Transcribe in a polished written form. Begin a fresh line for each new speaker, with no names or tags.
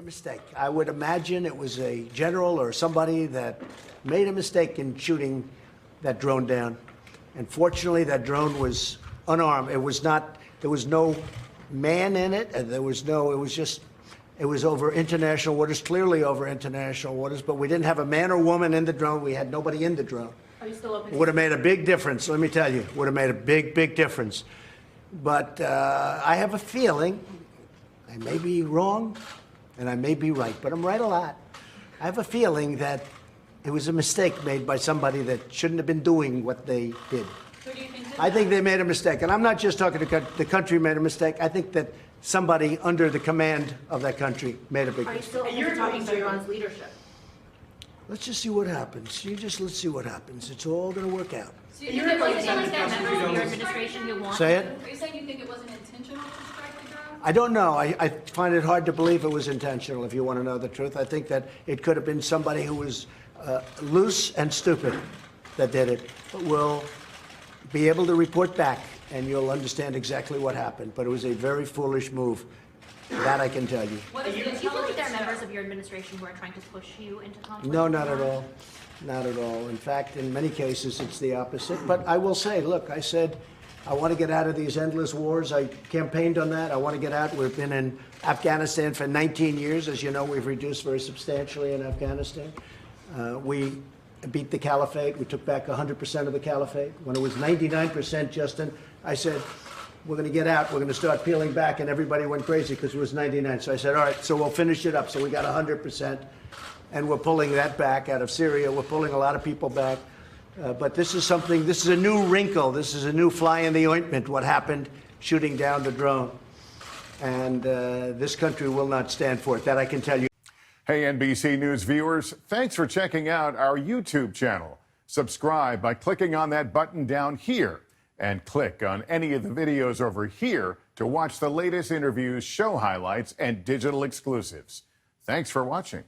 mistake. I would imagine it was a general or somebody that made a mistake in shooting that drone down. And fortunately, that drone was unarmed. It was not, there was no man in it, and there was no, it was over international waters, clearly over international waters, but we didn't have a man or woman in the drone. We had nobody in the drone.
Are you still open to
Would have made a big difference, let me tell you. Would have made a big, big difference. But I have a feeling, I may be wrong, and I may be right, but I'm right a lot. I have a feeling that it was a mistake made by somebody that shouldn't have been doing what they did.
So do you think
I think they made a mistake. And I'm not just talking to the country made a mistake. I think that somebody under the command of that country made a big
Are you
mistake.
still open to talking to Iran's leadership?
Let's just see what happens. Let's see what happens. It's all going to work out.
So you think it wasn't like there are members of your administration who want
Say it?
Are you saying you think it wasn't intentional to strike the drone?
I don't know. I find it hard to believe it was intentional, if you want to know the truth. I think that it could have been somebody who was loose and stupid that did it. But we'll be able to report back, and you'll understand exactly what happened. But it was a very foolish move. That I can tell you.
Do you feel like there are members of your administration who are trying to push you into conflict?
No, not at all. Not at all. In fact, in many cases, it's the opposite. But I will say, look, I said, I want to get out of these endless wars. I campaigned on that. I want to get out. We've been in Afghanistan for 19 years. As you know, we've reduced very substantially in Afghanistan. We beat the caliphate. We took back 100% of the caliphate. When it was 99%, Justin, I said, we're going to get out. We're going to start peeling back. And everybody went crazy because it was 99. So I said, all right, so we'll finish it up. So we got 100%. And we're pulling that back out of Syria. We're pulling a lot of people back. But this is something, this is a new wrinkle. This is a new fly in the ointment, what happened shooting down the drone. And this country will not stand for it. That I can tell you.
Hey, NBC News viewers, thanks for checking out our YouTube channel. Subscribe by clicking on that button down here and click on any of the videos over here to watch the latest interviews, show highlights, and digital exclusives. Thanks for watching.